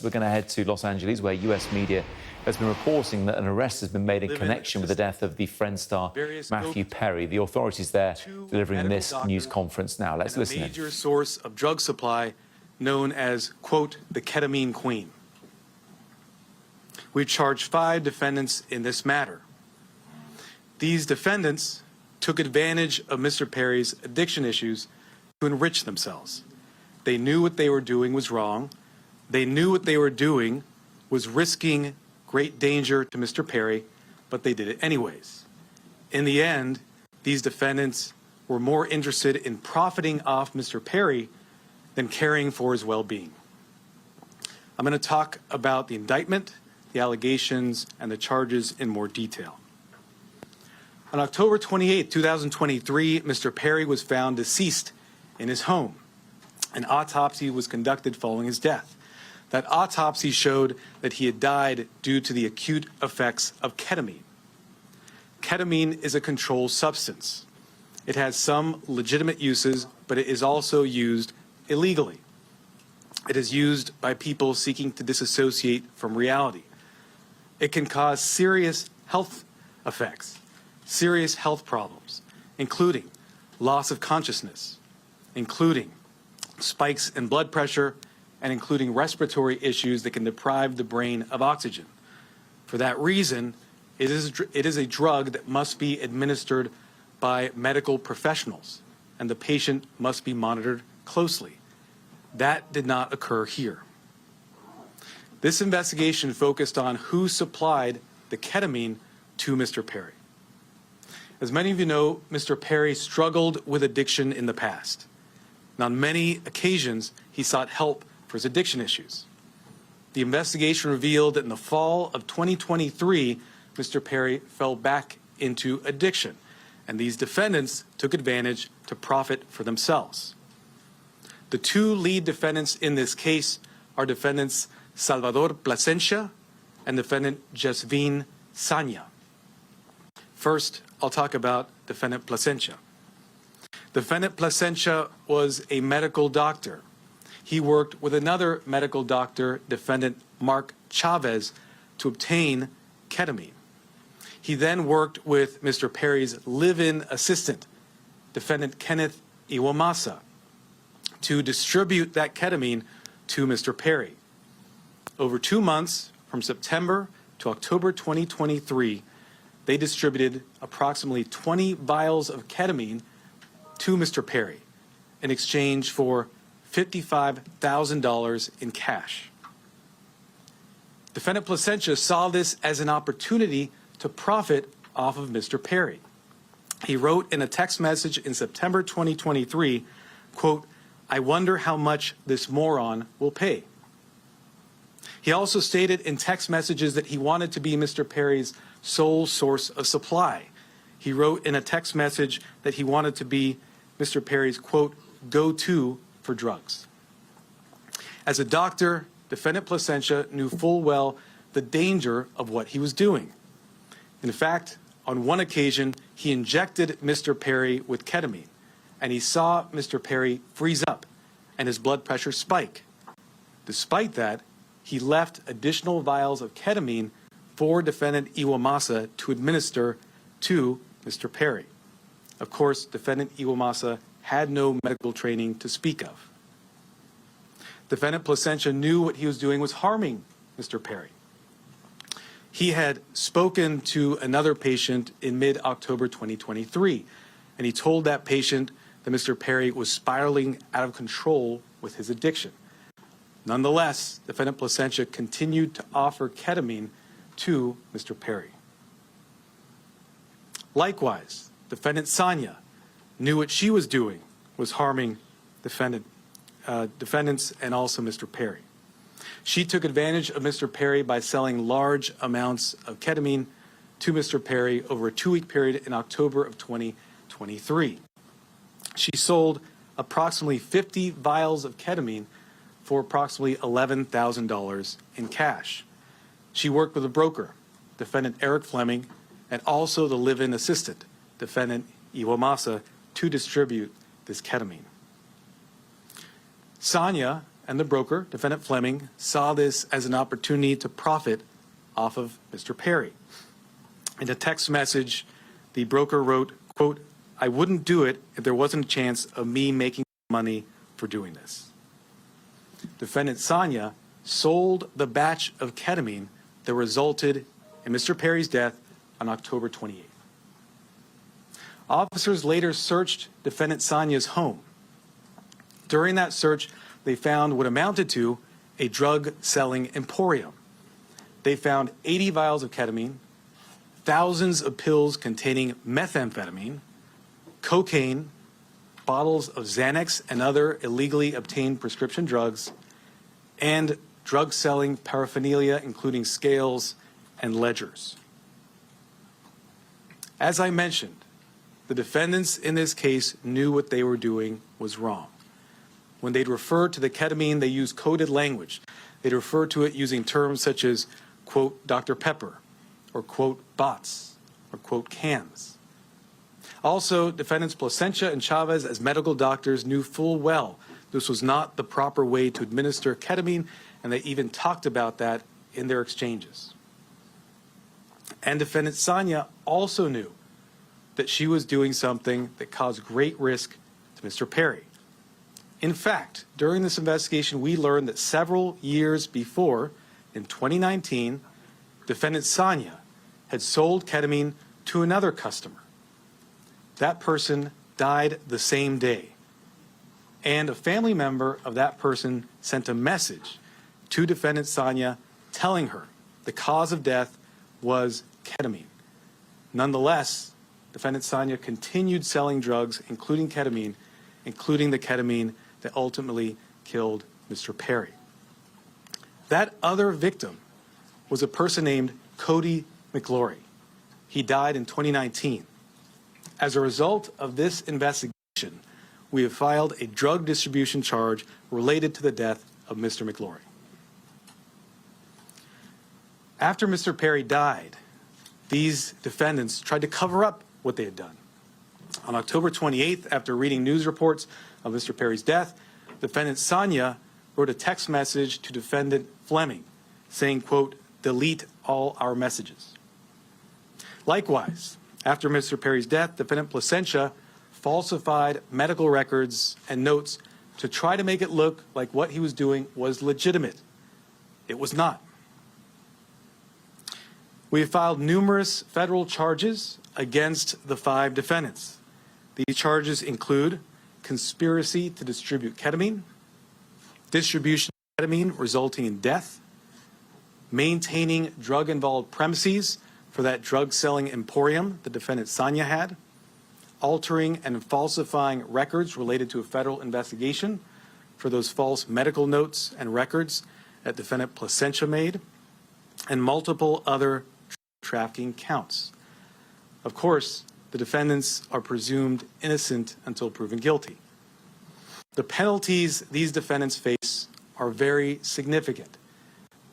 We're going to head to Los Angeles, where U.S. media has been reporting that an arrest has been made in connection with the death of the Friends star Matthew Perry. The authorities there delivering this news conference now. Let's listen in. A major source of drug supply known as, quote, the ketamine queen. We charged 5 defendants in this matter. These defendants took advantage of Mr. Perry's addiction issues to enrich themselves. They knew what they were doing was wrong. They knew what they were doing was risking great danger to Mr. Perry, but they did it anyways. In the end, these defendants were more interested in profiting off Mr. Perry than caring for his well-being. I'm going to talk about the indictment, the allegations, and the charges in more detail. On October 28, 2023, Mr. Perry was found deceased in his home. An autopsy was conducted following his death. That autopsy showed that he had died due to the acute effects of ketamine. Ketamine is a controlled substance. It has some legitimate uses, but it is also used illegally. It is used by people seeking to disassociate from reality. It can cause serious health effects, serious health problems, including loss of consciousness, including spikes in blood pressure, and including respiratory issues that can deprive the brain of oxygen. For that reason, it is a drug that must be administered by medical professionals, and the patient must be monitored closely. That did not occur here. This investigation focused on who supplied the ketamine to Mr. Perry. As many of you know, Mr. Perry struggled with addiction in the past. And on many occasions, he sought help for his addiction issues. The investigation revealed that in the fall of 2023, Mr. Perry fell back into addiction, and these defendants took advantage to profit for themselves. The 2 lead defendants in this case are defendants Salvador Plasencia and defendant Jasvin Sanya. First, I'll talk about defendant Plasencia. Defendant Plasencia was a medical doctor. He worked with another medical doctor, defendant Mark Chavez, to obtain ketamine. He then worked with Mr. Perry's live-in assistant, defendant Kenneth Iwamasa, to distribute that ketamine to Mr. Perry. Over 2 months, from September to October 2023, they distributed approximately 20 vials of ketamine to Mr. Perry in exchange for $55,000 in cash. Defendant Plasencia saw this as an opportunity to profit off of Mr. Perry. He wrote in a text message in September 2023, quote, "I wonder how much this moron will pay." He also stated in text messages that he wanted to be Mr. Perry's sole source of supply. He wrote in a text message that he wanted to be Mr. Perry's, quote, "go-to for drugs." As a doctor, defendant Plasencia knew full well the danger of what he was doing. In fact, on one occasion, he injected Mr. Perry with ketamine, and he saw Mr. Perry freeze up and his blood pressure spike. Despite that, he left additional vials of ketamine for defendant Iwamasa to administer to Mr. Perry. Of course, defendant Iwamasa had no medical training to speak of. Defendant Plasencia knew what he was doing was harming Mr. Perry. He had spoken to another patient in mid-October 2023, and he told that patient that Mr. Perry was spiraling out of control with his addiction. Nonetheless, defendant Plasencia continued to offer ketamine to Mr. Perry. Likewise, defendant Sanya knew what she was doing was harming defendants and also Mr. Perry. She took advantage of Mr. Perry by selling large amounts of ketamine to Mr. Perry over a 2-week period in October of 2023. She sold approximately 50 vials of ketamine for approximately $11,000 in cash. She worked with a broker, defendant Eric Fleming, and also the live-in assistant, defendant Iwamasa, to distribute this ketamine. Sanya and the broker, Defendant Fleming, saw this as an opportunity to profit off of Mr. Perry. In a text message, the broker wrote, quote, "I wouldn't do it if there wasn't a chance of me making money for doing this." Defendant Sonia sold the batch of ketamine that resulted in Mr. Perry's death on October 28th. Officers later searched Defendant Sonia's home. During that search, they found what amounted to a drug-selling emporium. They found 80 vials of ketamine, thousands of pills containing methamphetamine, cocaine, bottles of Xanax and other illegally obtained prescription drugs, and drug-selling paraphernalia, including scales and ledgers. As I mentioned, the defendants in this case knew what they were doing was wrong. When they'd refer to the ketamine, they used coded language. They'd refer to it using terms such as, quote, Dr. Pepper, or quote, bots, or quote, cans. Also, defendants Placentia and Chavez, as medical doctors, knew full well this was not the proper way to administer ketamine, and they even talked about that in their exchanges. And defendant Sonia also knew that she was doing something that caused great risk to Mr. Perry. In fact, during this investigation, we learned that several years before, in 2019, defendant Sonia had sold ketamine to another customer. That person died the same day, and a family member of that person sent a message to defendant Sonia telling her the cause of death was ketamine. Nonetheless, defendant Sonia continued selling drugs, including ketamine, including the ketamine that ultimately killed Mr. Perry. That other victim was a person named Cody McLaury. He died in 2019. As a result of this investigation, we have filed a drug distribution charge related to the death of Mr. McLaury. After Mr. Perry died, these defendants tried to cover up what they had done. On October 28th, after reading news reports of Mr. Perry's death, defendant Sonia wrote a text message to defendant Fleming saying, quote, delete all our messages. Likewise, after Mr. Perry's death, defendant Placentia falsified medical records and notes to try to make it look like what he was doing was legitimate. It was not. We have filed numerous federal charges against the 5 defendants. These charges include conspiracy to distribute ketamine, distribution of ketamine resulting in death, maintaining drug-involved premises for that drug-selling emporium the defendant Sonia had, altering and falsifying records related to a federal investigation for those false medical notes and records that defendant Placentia made, and multiple other trafficking counts. Of course, the defendants are presumed innocent until proven guilty. The penalties these defendants face are very significant.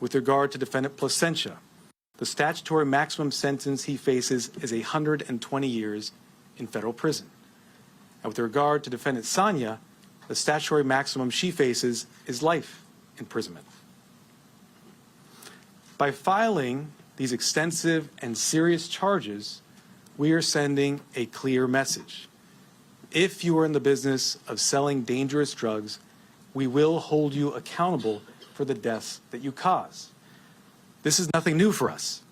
With regard to defendant Placentia, the statutory maximum sentence he faces is 120 years in federal prison. And with regard to defendant Sonia, the statutory maximum she faces is life imprisonment. By filing these extensive and serious charges, we are sending a clear message. If you are in the business of selling dangerous drugs, we will hold you accountable for the deaths that you cause. This is nothing new for us.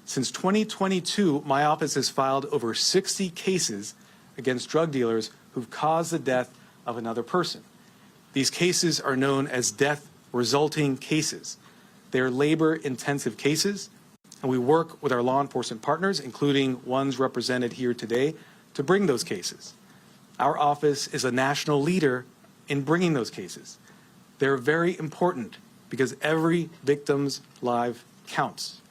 Since 2022, my office has filed over 60 cases against drug dealers who've caused the death of another person. These cases are known as death resulting cases. They are labor-intensive cases, and we work with our law enforcement partners, including ones represented here today, to bring those cases. Our office is a national leader in bringing those cases. They're very important because every victim's life counts.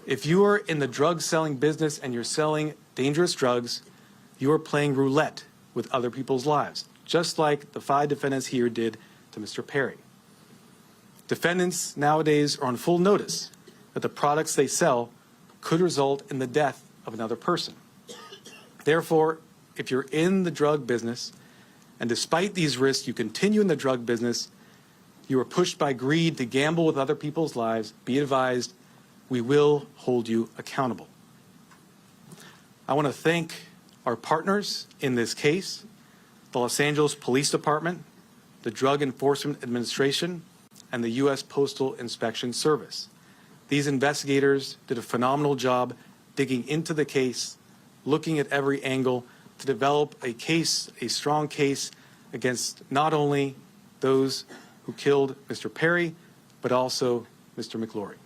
If you are in the drug selling business and you're selling dangerous drugs, you are playing roulette with other people's lives, just like the 5 defendants here did to Mr. Perry. Defendants nowadays are on full notice that the products they sell could result in the death of another person. Therefore, if you're in the drug business, and despite these risks you continue in the drug business, you are pushed by greed to gamble with other people's lives, be advised, we will hold you accountable. I want to thank our partners in this case, the Los Angeles Police Department, the Drug Enforcement Administration, and the U.S. Postal Inspection Service. These investigators did a phenomenal job digging into the case, looking at every angle to develop a case, a strong case against not only those who killed Mr. Perry, but also Mr. McLaury.